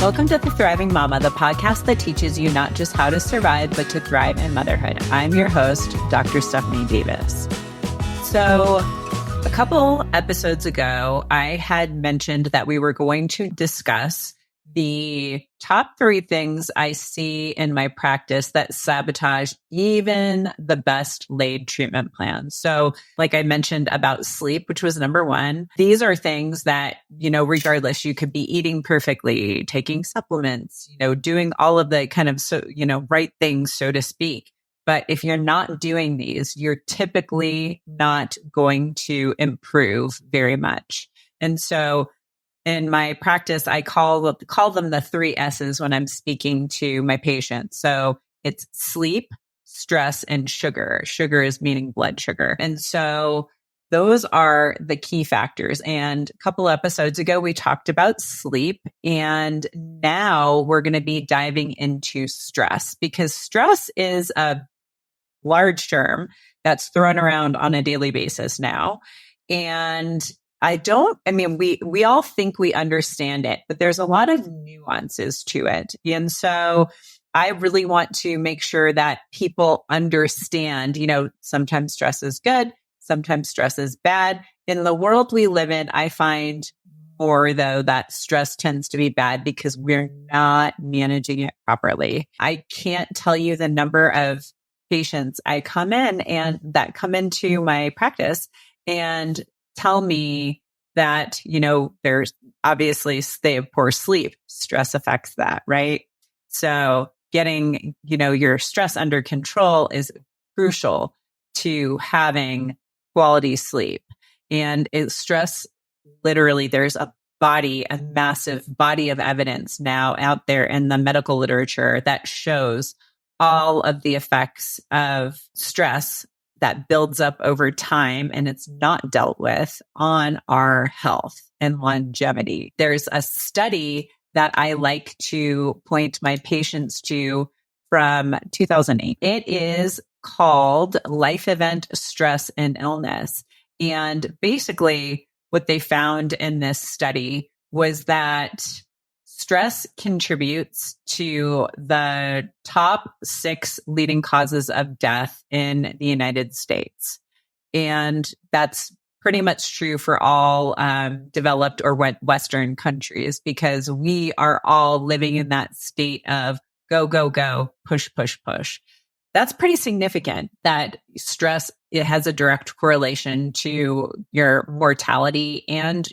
Welcome to The Thriving Mama, the podcast that teaches you not just how to survive, but to thrive in motherhood. I'm your host, Dr. Stephanie Davis. So a couple episodes ago, I had mentioned that we were going to discuss the top 3 things I see in my practice that sabotage even the best laid treatment plans. So like I mentioned about sleep, which was number 1, these are things that, regardless, you could be eating perfectly, taking supplements, doing all of the kind of, right things, so to speak. But if you're not doing these, you're typically not going to improve very much. And so in my practice, I call them the 3 S's when I'm speaking to my patients. So it's sleep, stress, and sugar. Sugar is meaning blood sugar. And so those are the key factors. And a couple episodes ago, we talked about sleep. And now we're going to be diving into stress, because stress is a large term that's thrown around on a daily basis now. And we all think we understand it, but there's a lot of nuances to it. And so I really want to make sure that people understand, sometimes stress is good, sometimes stress is bad. In the world we live in, I find more, though, that stress tends to be bad because we're not managing it properly. I can't tell you the number of patients I come into my practice and tell me that, there's obviously they have poor sleep. Stress affects that, right? So getting, your stress under control is crucial to having quality sleep. And stress, literally, there's a massive body of evidence now out there in the medical literature that shows all of the effects of stress that builds up over time and it's not dealt with on our health and longevity. There's a study that I like to point my patients to from 2008. It is called Life Event Stress and Illness. And basically what they found in this study was that stress contributes to the top 6 leading causes of death in the United States. And that's pretty much true for all developed or Western countries, because we are all living in that state of go, go, go, push, push, push. That's pretty significant that stress, it has a direct correlation to your mortality and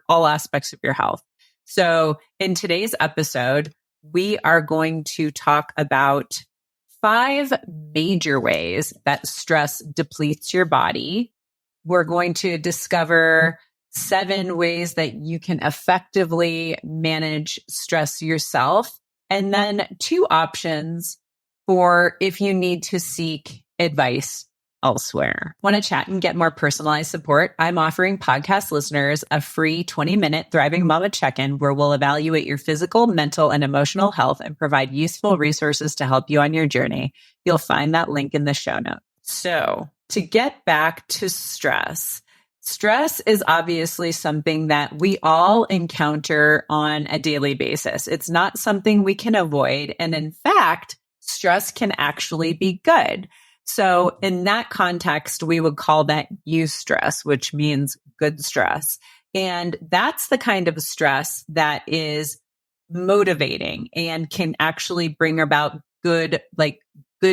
all aspects of your health. So in today's episode, we are going to talk about 5 major ways that stress depletes your body. We're going to discover 7 ways that you can effectively manage stress yourself, and then 2 options for if you need to seek advice elsewhere. Want to chat and get more personalized support? I'm offering podcast listeners a free 20-minute Thriving Mama check-in where we'll evaluate your physical, mental, and emotional health and provide useful resources to help you on your journey. You'll find that link in the show notes. So to get back to stress is obviously something that we all encounter on a daily basis. It's not something we can avoid. And in fact, stress can actually be good. So in that context, we would call that eustress, which means good stress. And that's the kind of stress that is motivating and can actually bring about good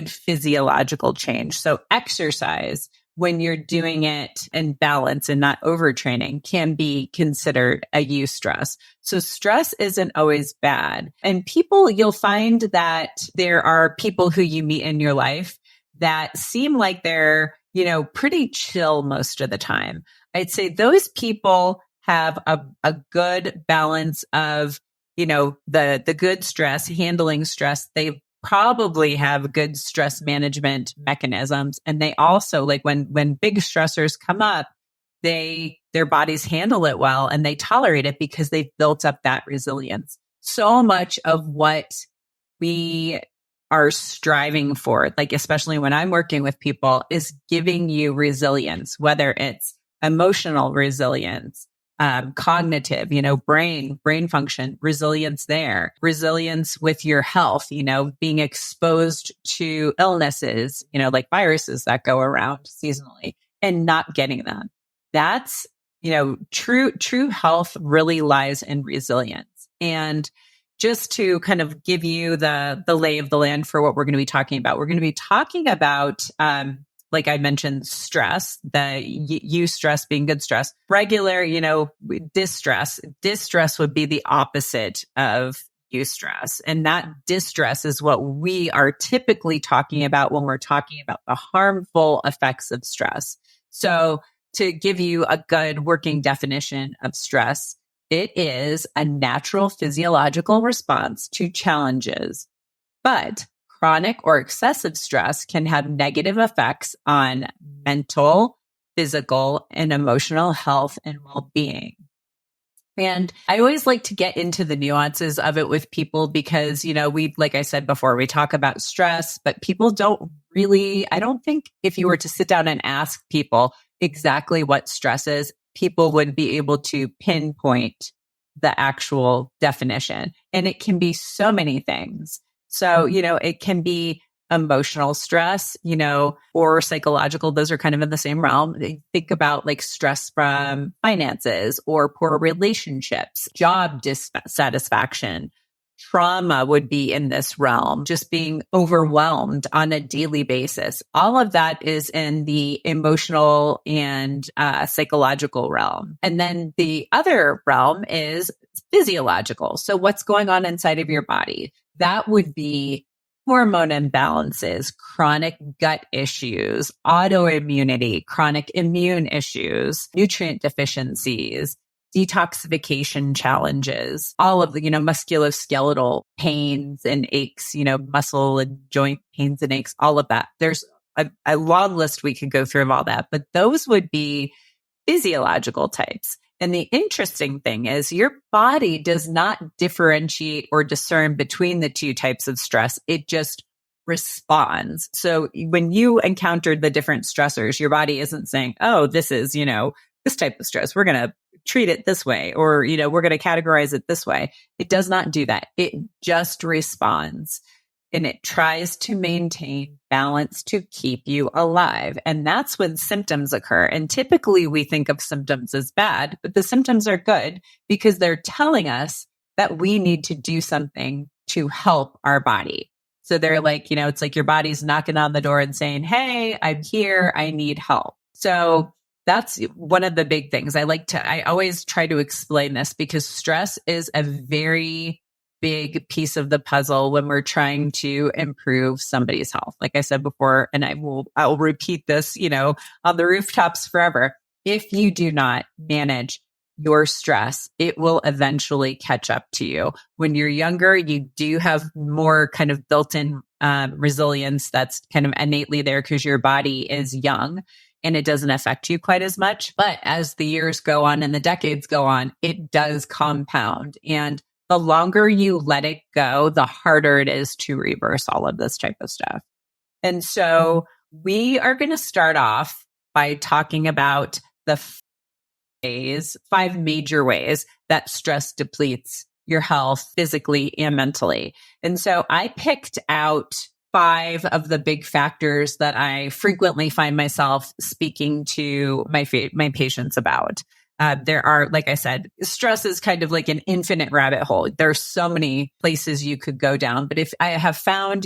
physiological change. So exercise, when you're doing it in balance and not overtraining, can be considered a eustress. So stress isn't always bad. And you'll find that there are people who you meet in your life that seem like they're, pretty chill most of the time. I'd say those people have a good balance of, the good stress, handling stress. They probably have good stress management mechanisms. And they also, when big stressors come up, their bodies handle it well and they tolerate it because they've built up that resilience. So much of what we are striving for, especially when I'm working with people, is giving you resilience, whether it's emotional resilience, cognitive, brain function, resilience there, resilience with your health, being exposed to illnesses, like viruses that go around seasonally and not getting them. That's, true health really lies in resilience. And just to kind of give you the lay of the land for what we're going to be talking about, we're going to be talking about, like I mentioned, stress, the eustress being good stress, regular, distress. Distress would be the opposite of eustress. And that distress is what we are typically talking about when we're talking about the harmful effects of stress. So to give you a good working definition of stress, it is a natural physiological response to challenges, but chronic or excessive stress can have negative effects on mental, physical, and emotional health and well-being. And I always like to get into the nuances of it with people because, like I said before, we talk about stress, but people don't really, I don't think if you were to sit down and ask people exactly what stress is, people would be able to pinpoint the actual definition. And it can be so many things. So, it can be emotional stress, or psychological. Those are kind of in the same realm. Think about like stress from finances or poor relationships, job dissatisfaction. Trauma would be in this realm, just being overwhelmed on a daily basis. All of that is in the emotional and psychological realm. And then the other realm is physiological. So what's going on inside of your body? That would be hormone imbalances, chronic gut issues, autoimmunity, chronic immune issues, nutrient deficiencies, detoxification challenges, all of the, musculoskeletal pains and aches, muscle and joint pains and aches, all of that. There's a long list we could go through of all that, but those would be physiological types. And the interesting thing is your body does not differentiate or discern between the two types of stress. It just responds. So when you encountered the different stressors, your body isn't saying, oh, this is, this type of stress. We're going to treat it this way, or, we're going to categorize it this way. It does not do that. It just responds. And it tries to maintain balance to keep you alive. And that's when symptoms occur. And typically we think of symptoms as bad, but the symptoms are good because they're telling us that we need to do something to help our body. So they're like, it's like your body's knocking on the door and saying, hey, I'm here. I need help. So that's one of the big things. I always try to explain this because stress is a very big piece of the puzzle when we're trying to improve somebody's health. Like I said before, and I will repeat this, on the rooftops forever. If you do not manage your stress, it will eventually catch up to you. When you're younger, you do have more kind of built-in resilience that's kind of innately there because your body is young and it doesn't affect you quite as much. But as the years go on and the decades go on, it does compound. And the longer you let it go, the harder it is to reverse all of this type of stuff. And so we are going to start off by talking about the 5 major ways that stress depletes your health physically and mentally. And so I picked out 5 of the big factors that I frequently find myself speaking to my patients about. There are, like I said, stress is kind of like an infinite rabbit hole. There's so many places you could go down. But if I have found,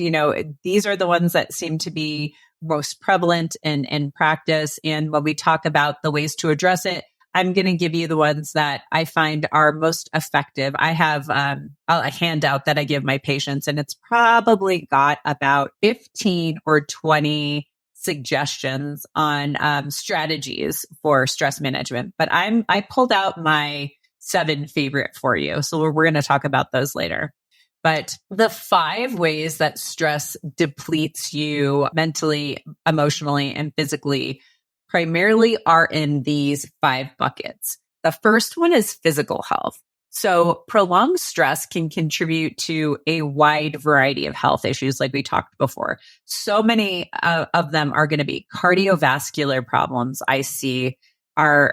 these are the ones that seem to be most prevalent in practice. And when we talk about the ways to address it, I'm going to give you the ones that I find are most effective. I have a handout that I give my patients, and it's probably got about 15 or 20 suggestions on strategies for stress management. But I pulled out my 7 favorite for you. So we're going to talk about those later. But the 5 ways that stress depletes you mentally, emotionally, and physically primarily are in these 5 buckets. The first one is physical health. So prolonged stress can contribute to a wide variety of health issues, like we talked before. So many of them are going to be cardiovascular problems I see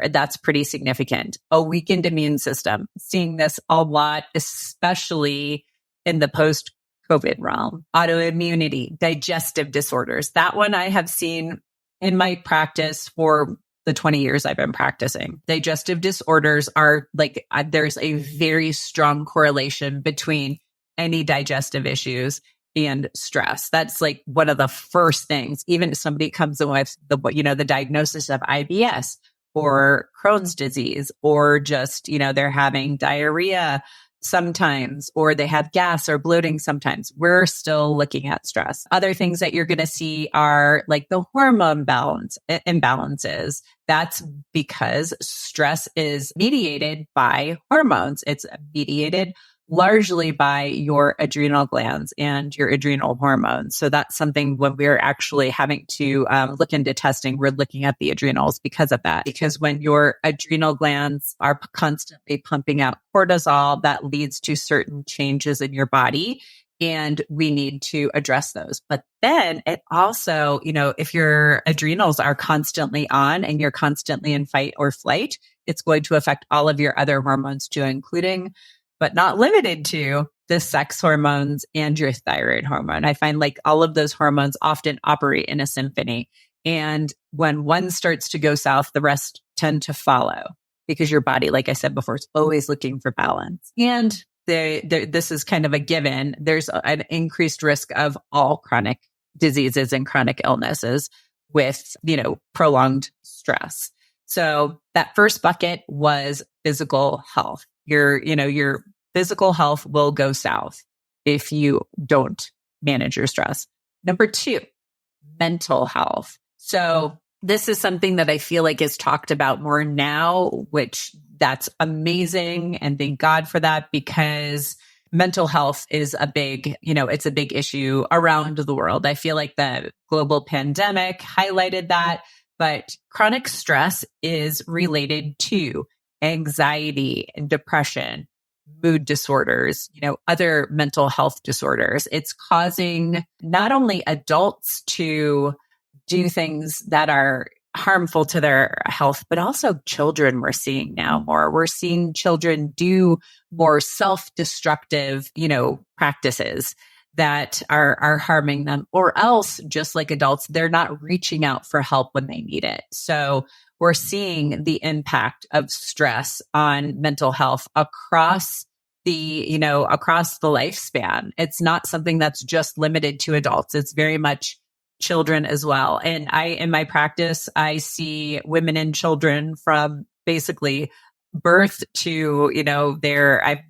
that's pretty significant. A weakened immune system, seeing this a lot, especially in the post-COVID realm. Autoimmunity, digestive disorders. That one I have seen in my practice for the 20 years I've been practicing. Digestive disorders are there's a very strong correlation between any digestive issues and stress. That's like one of the first things, even if somebody comes in with the diagnosis of IBS or Crohn's disease, or just, they're having diarrhea sometimes, or they have gas or bloating sometimes, we're still looking at stress. Other things that you're going to see are like the hormone imbalances. That's because stress is mediated by hormones. It's mediated largely by your adrenal glands and your adrenal hormones. So that's something when we're actually having to look into testing, we're looking at the adrenals because of that. Because when your adrenal glands are constantly pumping out cortisol, that leads to certain changes in your body. And we need to address those. But then it also, if your adrenals are constantly on and you're constantly in fight or flight, it's going to affect all of your other hormones too, including but not limited to the sex hormones and your thyroid hormone. I find like all of those hormones often operate in a symphony. And when one starts to go south, the rest tend to follow because your body, like I said before, is always looking for balance. And this is kind of a given. There's an increased risk of all chronic diseases and chronic illnesses with, prolonged stress. So that first bucket was physical health. Your physical health will go south if you don't manage your stress. Number 2, mental health. So this is something that I feel like is talked about more now, which that's amazing. And thank God for that, because mental health is a big, it's a big issue around the world. I feel like the global pandemic highlighted that, but chronic stress is related to anxiety and depression, mood disorders, other mental health disorders. It's causing not only adults to do things that are harmful to their health, but also children we're seeing now more. We're seeing children do more self-destructive, practices that are harming them, or else, just like adults, they're not reaching out for help when they need it. So we're seeing the impact of stress on mental health across the lifespan. It's not something that's just limited to adults. It's very much children as well. And in my practice, I see women and children from basically birth to,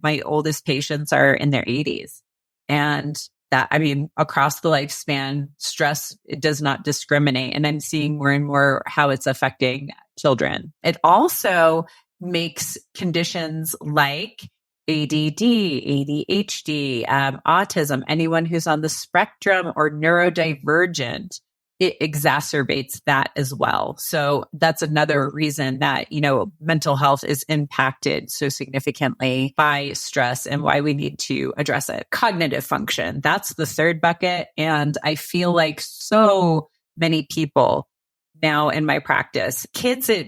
my oldest patients are in their 80s. And that, across the lifespan, stress, it does not discriminate. And I'm seeing more and more how it's affecting children. It also makes conditions like ADD, ADHD, autism, anyone who's on the spectrum or neurodivergent, it exacerbates that as well. So that's another reason that, mental health is impacted so significantly by stress and why we need to address it. Cognitive function, that's the third bucket. And I feel like so many people now in my practice,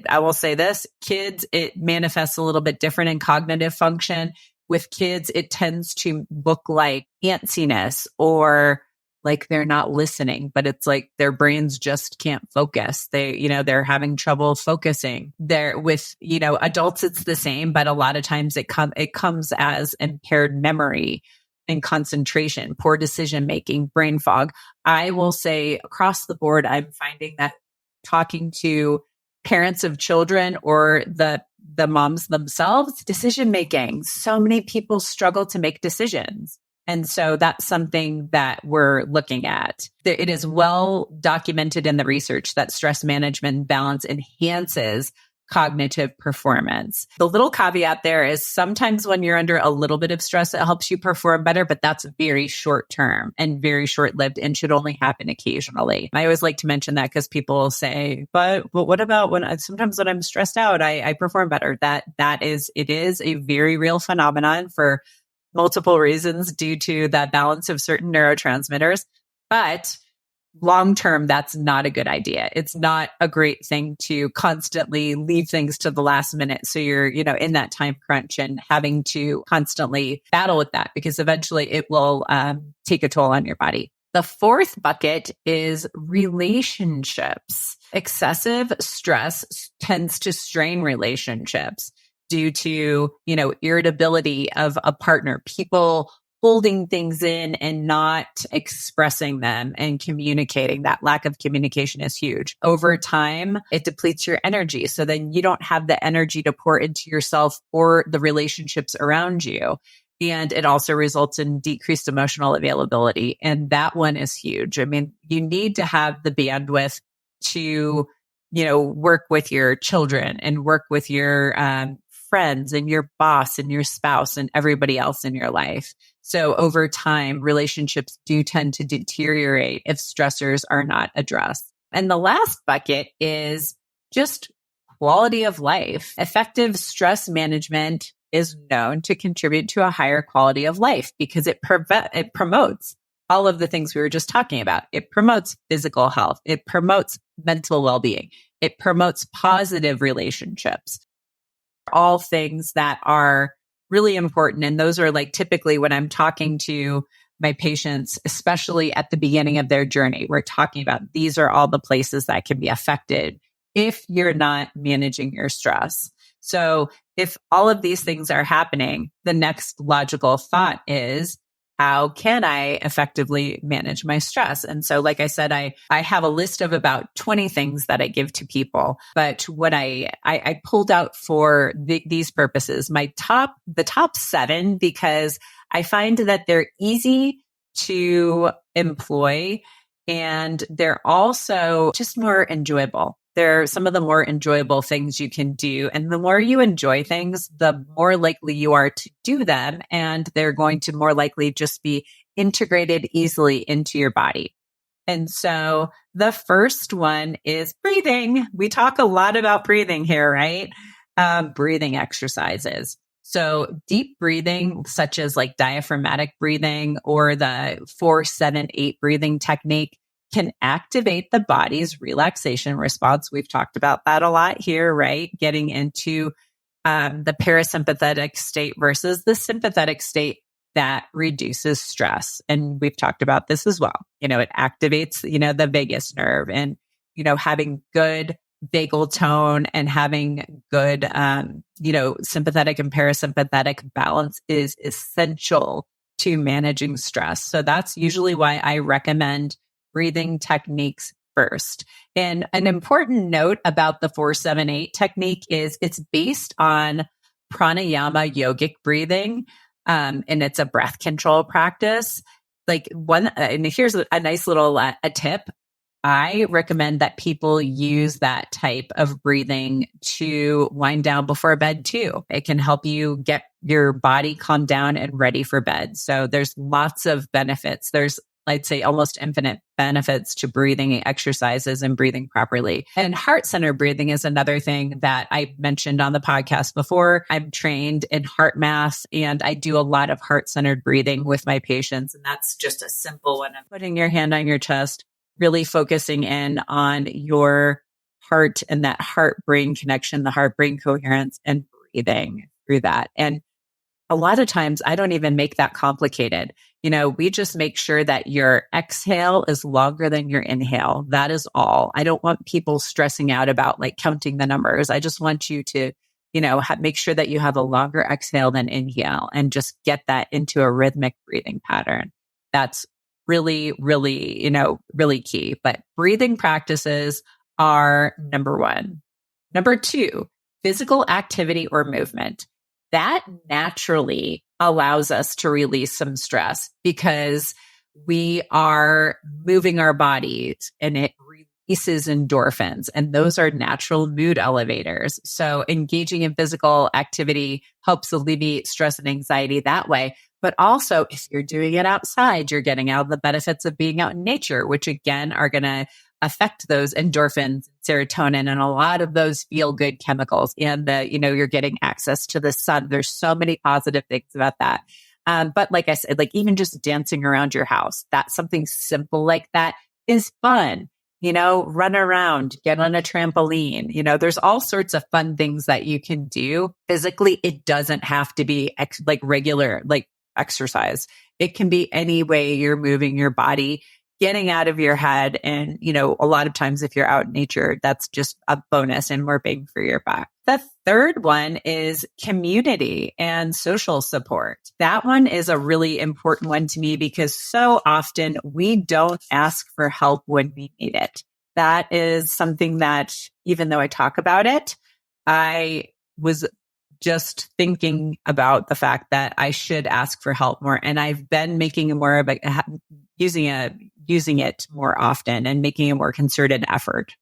I will say this, kids, it manifests a little bit different in cognitive function. With kids, it tends to look like antsiness or like they're not listening, but it's like their brains just can't focus. They're having trouble focusing. With adults, it's the same, but a lot of times it comes as impaired memory and concentration, poor decision making, brain fog. I will say across the board, I'm finding that talking to parents of children or the moms themselves, decision making. So many people struggle to make decisions. And so that's something that we're looking at. It is well documented in the research that stress management balance enhances cognitive performance. The little caveat there is sometimes when you're under a little bit of stress, it helps you perform better, but that's very short term and very short lived and should only happen occasionally. I always like to mention that because people say, but what about sometimes when I'm stressed out, I perform better. It is a very real phenomenon for multiple reasons due to that balance of certain neurotransmitters. But long-term, that's not a good idea. It's not a great thing to constantly leave things to the last minute. So you're, in that time crunch and having to constantly battle with that because eventually it will take a toll on your body. The fourth bucket is relationships. Excessive stress tends to strain relationships due to, irritability of a partner, people holding things in and not expressing them and communicating. That lack of communication is huge. Over time, it depletes your energy. So then you don't have the energy to pour into yourself or the relationships around you. And it also results in decreased emotional availability. And that one is huge. I mean, you need to have the bandwidth to, work with your children and work with your friends and your boss and your spouse and everybody else in your life. So over time, relationships do tend to deteriorate if stressors are not addressed. And the last bucket is just quality of life. Effective stress management is known to contribute to a higher quality of life because it promotes all of the things we were just talking about. It promotes physical health. It promotes mental well-being. It promotes positive relationships. All things that are really important. And those are like typically when I'm talking to my patients, especially at the beginning of their journey, we're talking about these are all the places that can be affected if you're not managing your stress. So if all of these things are happening, the next logical thought is, how can I effectively manage my stress? And so, like I said, I have a list of about 20 things that I give to people. But what I pulled out for these purposes, the top 7, because I find that they're easy to employ and they're also just more enjoyable. They're some of the more enjoyable things you can do. And the more you enjoy things, the more likely you are to do them. And they're going to more likely just be integrated easily into your body. And so the first one is breathing. We talk a lot about breathing here, right? Breathing exercises. So deep breathing, such as like diaphragmatic breathing or the 4-7-8 breathing technique, can activate the body's relaxation response. We've talked about that a lot here, right? Getting into the parasympathetic state versus the sympathetic state that reduces stress. And we've talked about this as well. It activates, the vagus nerve and, having good vagal tone and having good, sympathetic and parasympathetic balance is essential to managing stress. So that's usually why I recommend breathing techniques first. And an important note about the 4-7-8 technique is it's based on pranayama yogic breathing. And it's a breath control practice. And here's a nice little a tip. I recommend that people use that type of breathing to wind down before bed too. It can help you get your body calmed down and ready for bed. So there's lots of benefits. There's, I'd say, almost infinite benefits to breathing exercises and breathing properly. And heart-centered breathing is another thing that I mentioned on the podcast before. I'm trained in heart math and I do a lot of heart-centered breathing with my patients. And that's just a simple one of putting your hand on your chest, really focusing in on your heart and that heart-brain connection, the heart-brain coherence, and breathing through that. And a lot of times I don't even make that complicated. We just make sure that your exhale is longer than your inhale. That is all. I don't want people stressing out about counting the numbers. I just want you to, make sure that you have a longer exhale than inhale and just get that into a rhythmic breathing pattern. That's really, really, really key. But breathing practices are number 1. Number 2, physical activity or movement. That naturally allows us to release some stress because we are moving our bodies and it releases endorphins, and those are natural mood elevators. So engaging in physical activity helps alleviate stress and anxiety that way. But also, if you're doing it outside, you're getting out the benefits of being out in nature, which again are going to affect those endorphins, serotonin, and a lot of those feel-good chemicals. And you're getting access to the sun. There's so many positive things about that. But like I said, even just dancing around your house, that's something simple like that is fun. Run around, get on a trampoline. There's all sorts of fun things that you can do physically. It doesn't have to be regular, exercise. It can be any way you're moving your body, getting out of your head. And, a lot of times if you're out in nature, that's just a bonus and more bang for your buck. The third one is community and social support. That one is a really important one to me because so often we don't ask for help when we need it. That is something that, even though I talk about it, I was just thinking about the fact that I should ask for help more. And I've been making using it more often and making a more concerted effort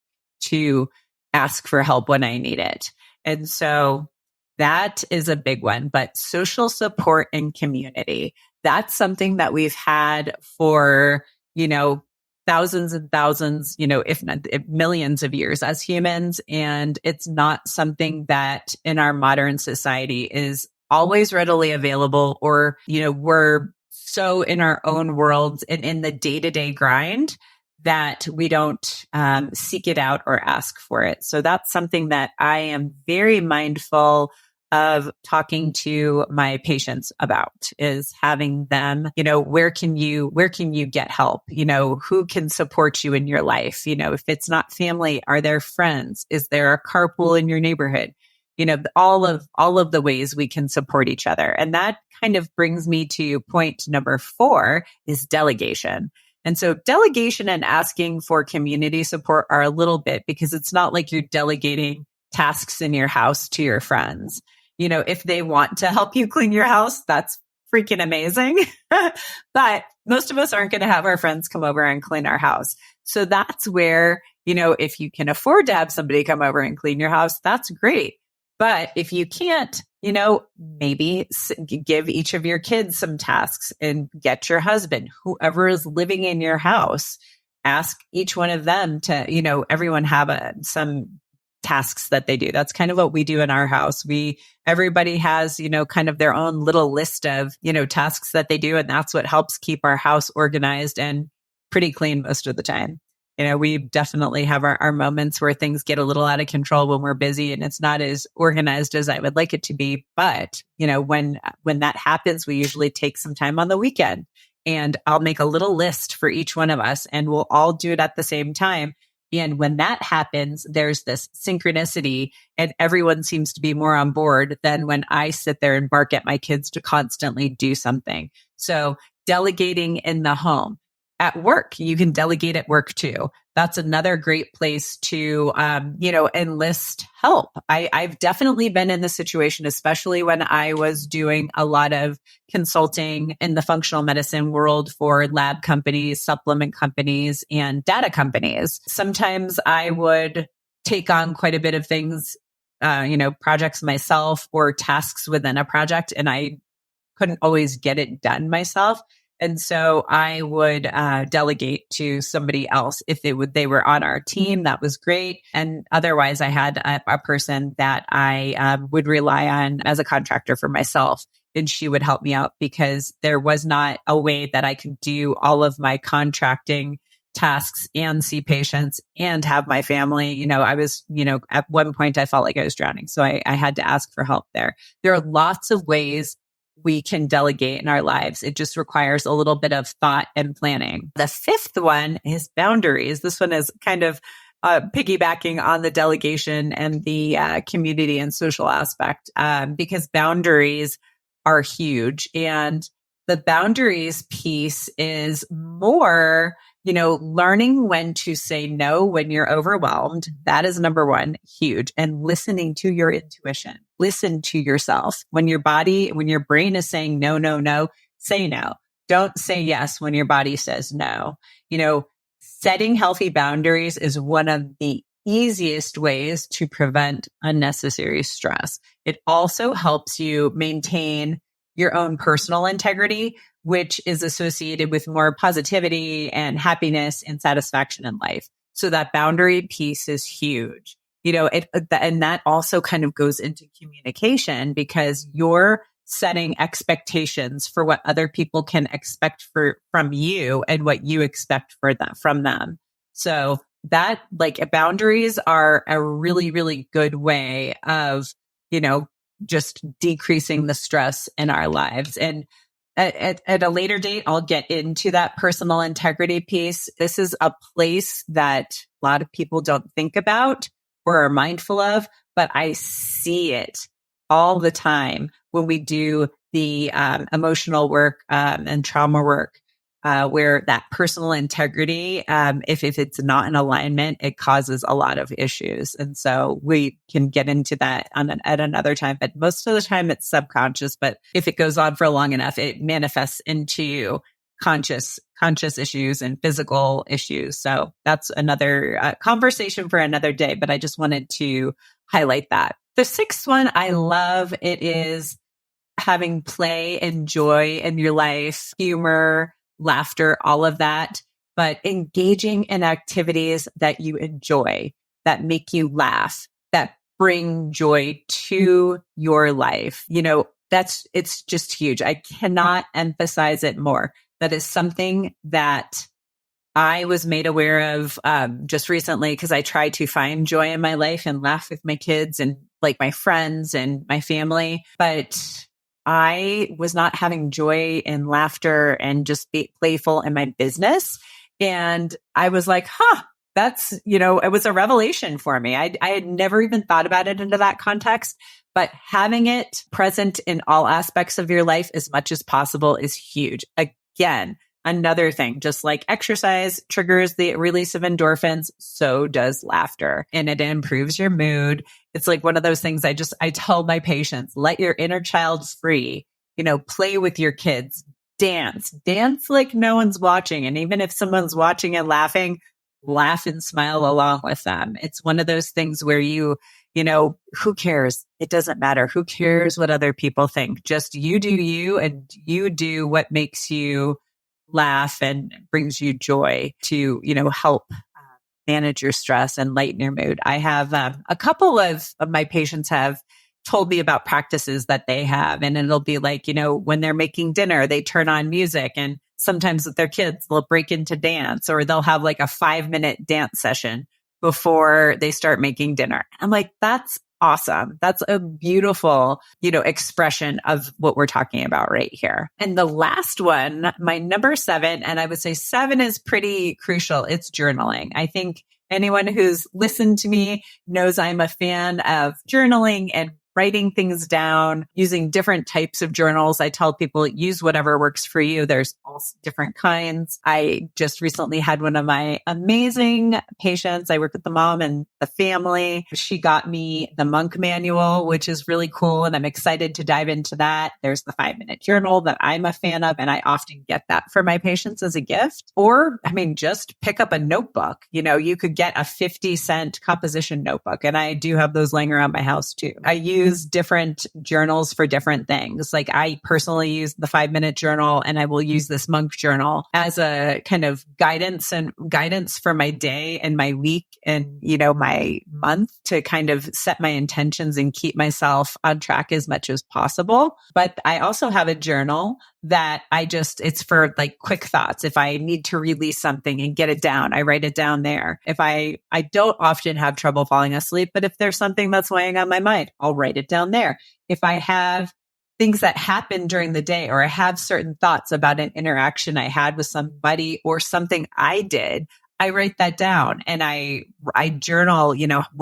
to ask for help when I need it. And so that is a big one. But social support and community, that's something that we've had for, thousands and thousands, if not millions of years as humans. And it's not something that in our modern society is always readily available, or, we're so in our own worlds and in the day-to-day grind that we don't seek it out or ask for it. So that's something that I am very mindful of talking to my patients about, is having them, where can you get help? Who can support you in your life? If it's not family, are there friends? Is there a carpool in your neighborhood? All of the ways we can support each other. And that kind of brings me to point number 4 is delegation. And so delegation and asking for community support are a little bit, because it's not like you're delegating tasks in your house to your friends. If they want to help you clean your house, that's freaking amazing. But most of us aren't going to have our friends come over and clean our house. So that's where, if you can afford to have somebody come over and clean your house, that's great. But if you can't, maybe give each of your kids some tasks and get your husband, whoever is living in your house, ask each one of them to, everyone have some tasks that they do. That's kind of what we do in our house. Everybody has, kind of their own little list of, tasks that they do. And that's what helps keep our house organized and pretty clean most of the time. We definitely have our moments where things get a little out of control when we're busy and it's not as organized as I would like it to be. But, when that happens, we usually take some time on the weekend and I'll make a little list for each one of us and we'll all do it at the same time. And when that happens, there's this synchronicity and everyone seems to be more on board than when I sit there and bark at my kids to constantly do something. So delegating in the home. At work, you can delegate at work too. That's another great place to, enlist help. I've definitely been in this situation, especially when I was doing a lot of consulting in the functional medicine world for lab companies, supplement companies, and data companies. Sometimes I would take on quite a bit of things, projects myself or tasks within a project, and I couldn't always get it done myself. And so I would delegate to somebody else if they were on our team. That was great. And otherwise, I had a person that I would rely on as a contractor for myself. And she would help me out because there was not a way that I could do all of my contracting tasks and see patients and have my family. I was, at one point I felt like I was drowning. So I had to ask for help there. There are lots of ways we can delegate in our lives. It just requires a little bit of thought and planning. The 5th one is boundaries. This one is kind of piggybacking on the delegation and the community and social aspect, because boundaries are huge. And the boundaries piece is more, learning when to say no when you're overwhelmed. That is number 1, huge. And listening to your intuition. Listen to yourself. When your brain is saying no, no, no, say no. Don't say yes when your body says no. Setting healthy boundaries is one of the easiest ways to prevent unnecessary stress. It also helps you maintain your own personal integrity, which is associated with more positivity and happiness and satisfaction in life. So that boundary piece is huge. And that also kind of goes into communication because your setting expectations for what other people can expect from you and what you expect from them. So that boundaries are a really, really good way of, just decreasing the stress in our lives. And at a later date, I'll get into that personal integrity piece. This is a place that a lot of people don't think about or are mindful of, but I see it all the time when we do the emotional work and trauma work, where that personal integrity, if it's not in alignment, it causes a lot of issues. And so we can get into that at another time, but most of the time it's subconscious. But if it goes on for long enough, it manifests into conscious issues and physical issues. So that's another conversation for another day, but I just wanted to highlight that. The sixth one I love, it is having play and joy in your life, humor, laughter, all of that, but engaging in activities that you enjoy, that make you laugh, that bring joy to your life. It's just huge. I cannot emphasize it more. That is something that I was made aware of just recently because I try to find joy in my life and laugh with my kids and my friends and my family. But I was not having joy and laughter and just be playful in my business. And I was like, that's, it was a revelation for me. I had never even thought about it into that context, but having it present in all aspects of your life as much as possible is huge. Again, another thing, just like exercise triggers the release of endorphins, so does laughter, and it improves your mood. It's like one of those things I tell my patients, let your inner child free, play with your kids, dance like no one's watching. And even if someone's watching and laughing, laugh and smile along with them. It's one of those things where who cares? It doesn't matter. Who cares what other people think? Just you do you, and you do what makes you laugh and brings you joy to, help manage your stress and lighten your mood. I have a couple of my patients have told me about practices that they have, and it'll be when they're making dinner, they turn on music, and sometimes with their kids, they'll break into dance, or they'll have a 5-minute dance session before they start making dinner. I'm like, that's awesome. That's a beautiful, expression of what we're talking about right here. And the last one, my number 7, and I would say 7 is pretty crucial. It's journaling. I think anyone who's listened to me knows I'm a fan of journaling and writing things down, using different types of journals. I tell people use whatever works for you. There's all different kinds. I just recently had one of my amazing patients. I work with the mom and the family. She got me the Monk Manual, which is really cool. And I'm excited to dive into that. There's the 5-minute journal that I'm a fan of. And I often get that for my patients as a gift. Or, just pick up a notebook. You could get a 50-cent composition notebook. And I do have those laying around my house too. I use different journals for different things. Like I personally use the 5-minute journal, and I will use this Monk journal as a kind of guidance for my day and my week and, my month to kind of set my intentions and keep myself on track as much as possible. But I also have a journal that it's for quick thoughts. If I need to release something and get it down, I write it down there. If I don't often have trouble falling asleep, but if there's something that's weighing on my mind, I'll write it down there. If I have things that happen during the day, or I have certain thoughts about an interaction I had with somebody or something I did, I write that down and I journal,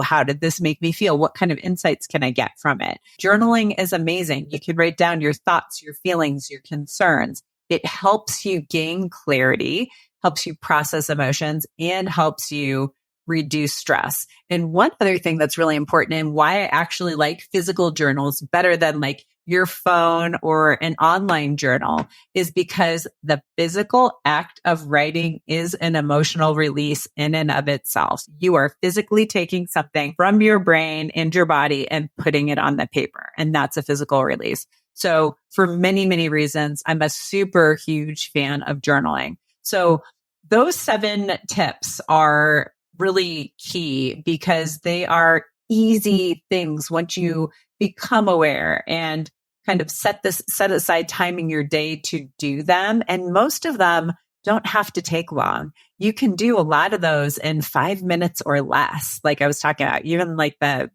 how did this make me feel? What kind of insights can I get from it? Journaling is amazing. You can write down your thoughts, your feelings, your concerns. It helps you gain clarity, helps you process emotions, and helps you reduce stress. And one other thing that's really important, and why I actually like physical journals better than your phone or an online journal, is because the physical act of writing is an emotional release in and of itself. You are physically taking something from your brain and your body and putting it on the paper. And that's a physical release. So for many, many reasons, I'm a super huge fan of journaling. So those 7 tips are really key because they are easy things once you become aware and kind of set aside time in your day to do them. And most of them don't have to take long. You can do a lot of those in 5 minutes or less. Like I was talking about, even like the,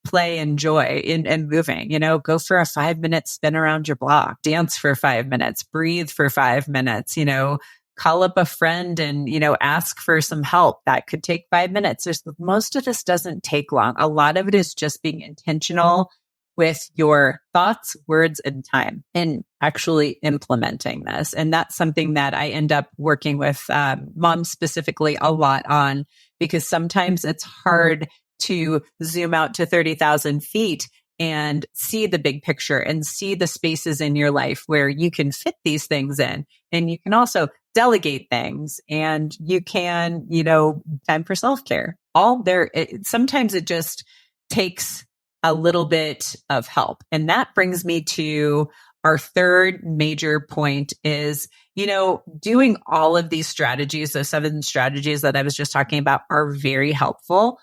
play and joy in moving, go for a 5-minute spin around your block, dance for 5 minutes, breathe for 5 minutes, call up a friend and, ask for some help. That could take 5 minutes. Most of this doesn't take long. A lot of it is just being intentional with your thoughts, words, and time and actually implementing this. And that's something that I end up working with moms specifically a lot on, because sometimes it's hard to zoom out to 30,000 feet and see the big picture and see the spaces in your life where you can fit these things in. And you can also delegate things, and you can, time for self-care. Sometimes it just takes a little bit of help. And that brings me to our third major point is, doing all of these strategies, those 7 strategies that I was just talking about, are very helpful.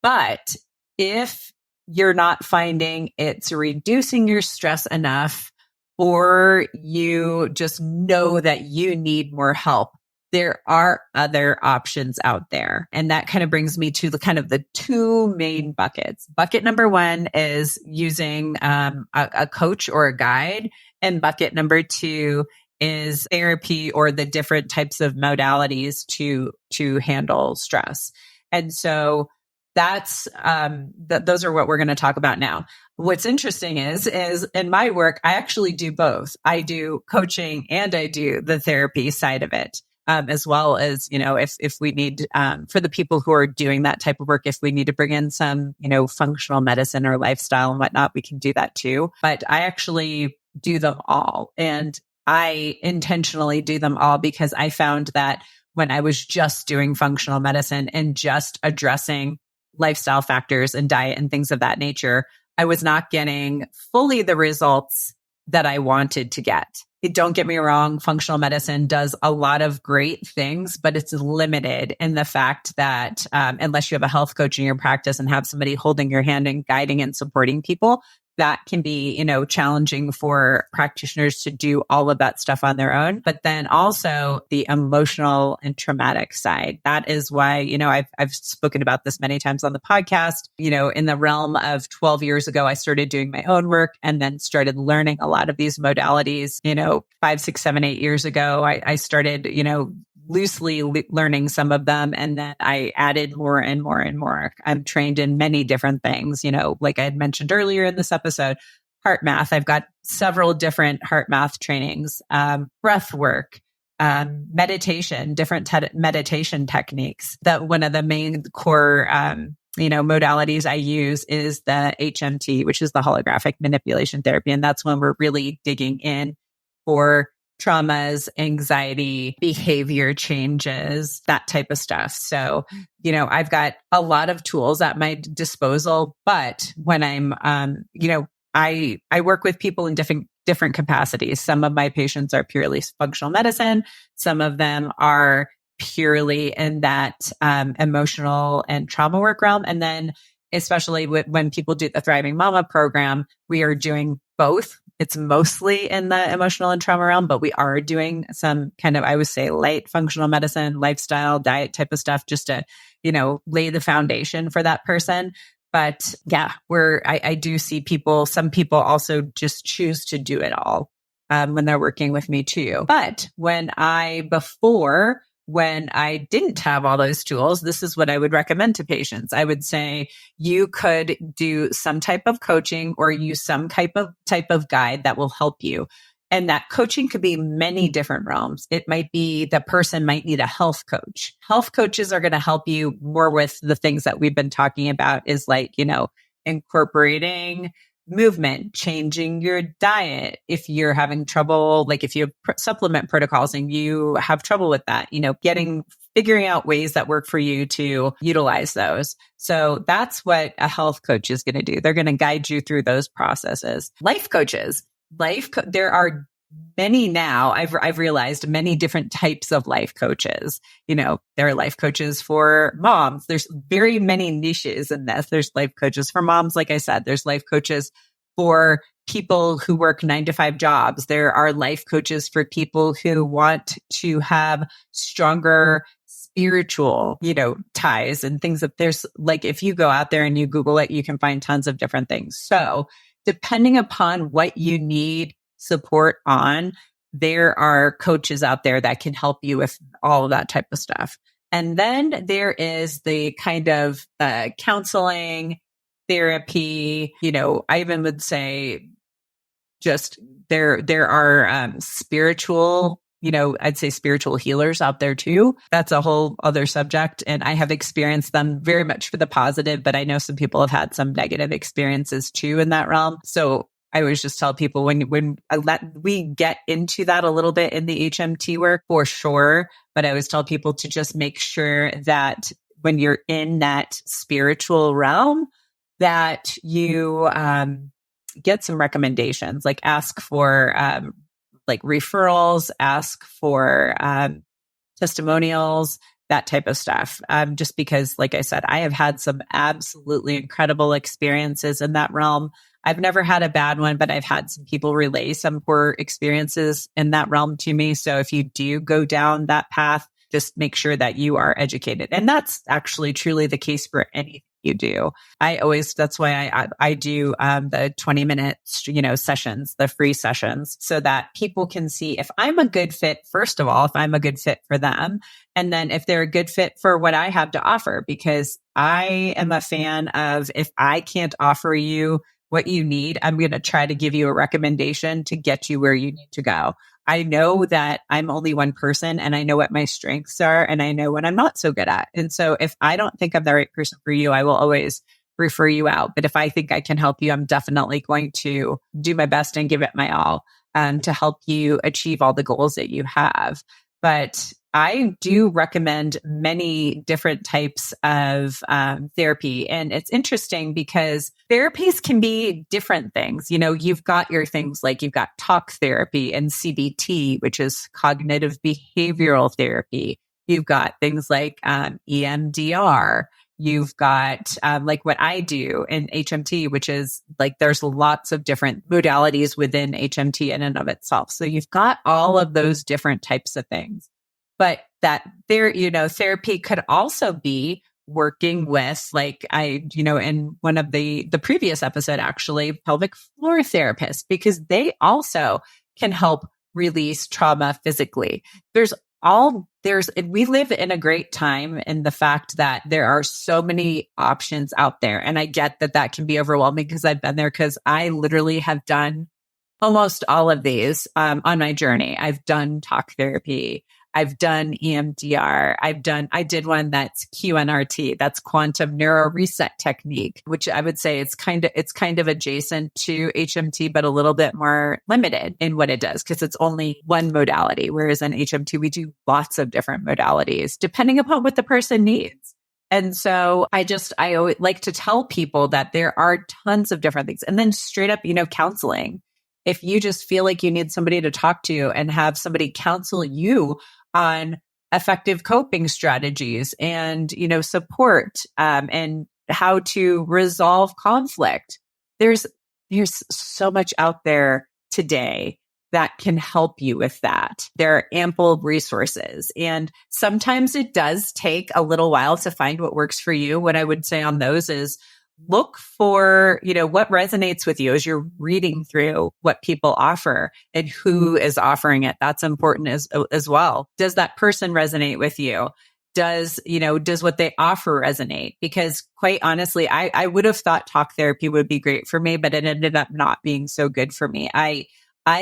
But if you're not finding it's reducing your stress enough, or you just know that you need more help, there are other options out there. And that kind of brings me to the 2 main buckets. Bucket number 1 is using a coach or a guide. And bucket number 2 is therapy or the different types of modalities to handle stress. And so that's those are what we're going to talk about now. What's interesting is in my work, I actually do both. I do coaching and I do the therapy side of it. As well as, if we need, for the people who are doing that type of work, if we need to bring in some, functional medicine or lifestyle and whatnot, we can do that too. But I actually do them all. And I intentionally do them all because I found that when I was just doing functional medicine and just addressing lifestyle factors and diet and things of that nature, I was not getting fully the results that I wanted to get. Don't get me wrong, functional medicine does a lot of great things, but it's limited in the fact that unless you have a health coach in your practice and have somebody holding your hand and guiding and supporting people, that can be, challenging for practitioners to do all of that stuff on their own. But then also the emotional and traumatic side. That is why, I've spoken about this many times on the podcast. In the realm of 12 years ago, I started doing my own work and then started learning a lot of these modalities. 5, 6, 7, 8 years ago, I started, loosely learning some of them. And then I added more and more and more. I'm trained in many different things, like I had mentioned earlier in this episode, heart math. I've got several different heart math trainings, breath work, meditation, different meditation techniques. That one of the main core, modalities I use is the HMT, which is the holographic manipulation therapy. And that's when we're really digging in for traumas, anxiety, behavior changes, that type of stuff. So, I've got a lot of tools at my disposal, but when I'm, I work with people in different capacities. Some of my patients are purely functional medicine. Some of them are purely in that emotional and trauma work realm. And then especially when people do the Thriving Mama program, we are doing both. It's mostly in the emotional and trauma realm, but we are doing some kind of, I would say, light functional medicine, lifestyle, diet type of stuff just to, lay the foundation for that person. But yeah, I do see some people also just choose to do it all when they're working with me too. But when I didn't have all those tools, this is what I would recommend to patients. I would say you could do some type of coaching or use some type of guide that will help you. And that coaching could be many different realms. It might be the person might need a health coach. Health coaches are going to help you more with the things that we've been talking about is like, incorporating movement, changing your diet. If you're having trouble, like if you have supplement protocols and you have trouble with that, figuring out ways that work for you to utilize those. So that's what a health coach is going to do. They're going to guide you through those processes. Life coaches, there are many now. I've realized many different types of life coaches. There are life coaches for moms. There's very many niches in this. There's life coaches for moms. Like I said, there's life coaches for people who work 9-to-5 jobs. There are life coaches for people who want to have stronger spiritual, ties and things that there's like, if you go out there and you Google it, you can find tons of different things. So depending upon what you need support on, there are coaches out there that can help you with all of that type of stuff. And then there is the kind of counseling, therapy, I even would say just there are spiritual, I'd say spiritual healers out there too. That's a whole other subject. And I have experienced them very much for the positive, but I know some people have had some negative experiences too in that realm. So I always just tell people when we get into that a little bit in the HMT work for sure, but I always tell people to just make sure that when you're in that spiritual realm, that you get some recommendations, like ask for like referrals, ask for testimonials, that type of stuff. Just because, like I said, I have had some absolutely incredible experiences in that realm. I've never had a bad one, but I've had some people relay some poor experiences in that realm to me. So if you do go down that path, just make sure that you are educated. And that's actually truly the case for anything you do. That's why I do the 20-minute, sessions, the free sessions, so that people can see if I'm a good fit, first of all, if I'm a good fit for them. And then if they're a good fit for what I have to offer, because I am a fan of, if I can't offer you what you need, I'm going to try to give you a recommendation to get you where you need to go. I know that I'm only one person, and I know what my strengths are, and I know what I'm not so good at. And so if I don't think I'm the right person for you, I will always refer you out. But if I think I can help you, I'm definitely going to do my best and give it my all to help you achieve all the goals that you have. But I do recommend many different types of therapy. And it's interesting because therapies can be different things. You've got your things like you've got talk therapy and CBT, which is cognitive behavioral therapy. You've got things like EMDR. You've got like what I do in HMT, which is like there's lots of different modalities within HMT in and of itself. So you've got all of those different types of things. But that therapy could also be working with, like in one of the previous episode, actually, pelvic floor therapists, because they also can help release trauma physically. We live in a great time in the fact that there are so many options out there. And I get that can be overwhelming because I've been there, because I literally have done almost all of these on my journey. I've done talk therapy. I've done EMDR. I did one that's QNRT, that's quantum neuro reset technique, which I would say it's kind of adjacent to HMT, but a little bit more limited in what it does, because it's only one modality. Whereas in HMT, we do lots of different modalities depending upon what the person needs. And so I always like to tell people that there are tons of different things. And then straight up, counseling. If you just feel like you need somebody to talk to and have somebody counsel you on effective coping strategies and, support, and how to resolve conflict. There's so much out there today that can help you with that. There are ample resources, and sometimes it does take a little while to find what works for you. What I would say on those is look for, what resonates with you as you're reading through what people offer and who is offering it. That's important as well. Does that person resonate with you? Does what they offer resonate? Because quite honestly, I would have thought talk therapy would be great for me, but it ended up not being so good for me. I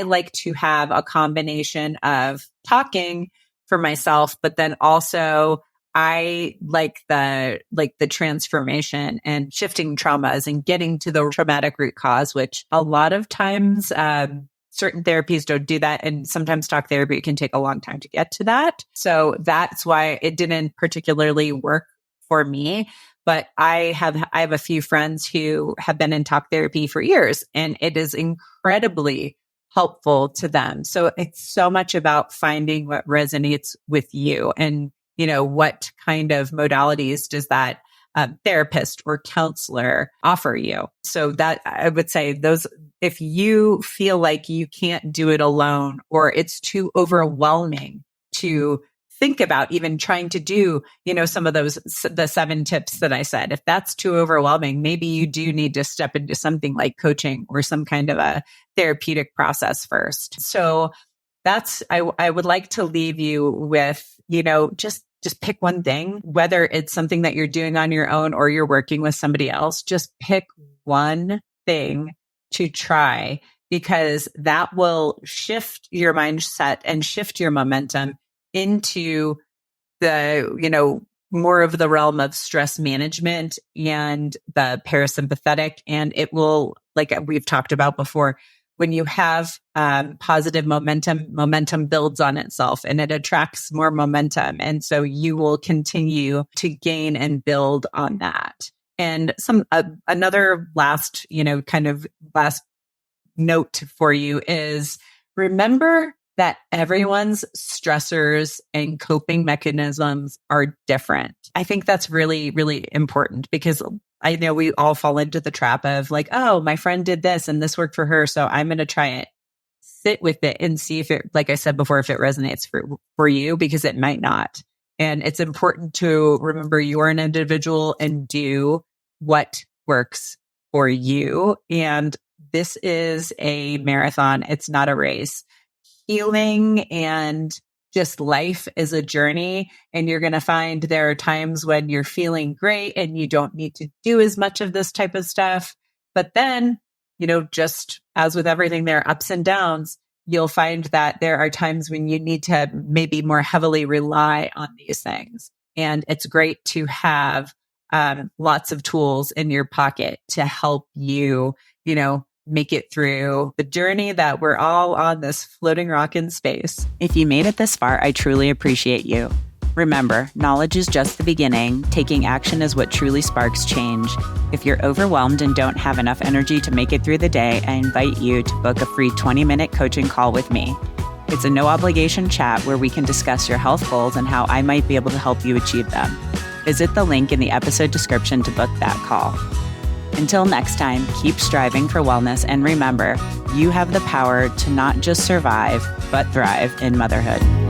like to have a combination of talking for myself, but then also I like the transformation and shifting traumas and getting to the traumatic root cause, which a lot of times certain therapies don't do that. And sometimes talk therapy can take a long time to get to that. So that's why it didn't particularly work for me. But I have a few friends who have been in talk therapy for years, and it is incredibly helpful to them. So it's so much about finding what resonates with you, and what kind of modalities does that therapist or counselor offer you? So that I would say those if you feel like you can't do it alone, or it's too overwhelming to think about even trying to do, some of the 7 tips that I said, if that's too overwhelming, maybe you do need to step into something like coaching or some kind of a therapeutic process first. So I would like to leave you with, just pick one thing, whether it's something that you're doing on your own or you're working with somebody else, just pick one thing to try, because that will shift your mindset and shift your momentum into the, more of the realm of stress management and the parasympathetic. And it will, like we've talked about before, when you have positive momentum builds on itself and it attracts more momentum. And so you will continue to gain and build on that. And another last note for you is, remember that everyone's stressors and coping mechanisms are different. I think that's really, really important, because I know we all fall into the trap of like, oh, my friend did this and this worked for her, so I'm going to try it. Sit with it and see if it, like I said before, if it resonates for you, because it might not. And it's important to remember you're an individual and do what works for you. And this is a marathon. It's not a race. Healing and just life is a journey, and you're going to find there are times when you're feeling great and you don't need to do as much of this type of stuff. But then, just as with everything, there are ups and downs. You'll find that there are times when you need to maybe more heavily rely on these things. And it's great to have lots of tools in your pocket to help you, make it through the journey that we're all on, this floating rock in space. If you made it this far, I truly appreciate you. Remember, knowledge is just the beginning. Taking action is what truly sparks change. If you're overwhelmed and don't have enough energy to make it through the day, I invite you to book a free 20-minute coaching call with me. It's a no-obligation chat where we can discuss your health goals and how I might be able to help you achieve them. Visit the link in the episode description to book that call. Until next time, keep striving for wellness, and remember, you have the power to not just survive, but thrive in motherhood.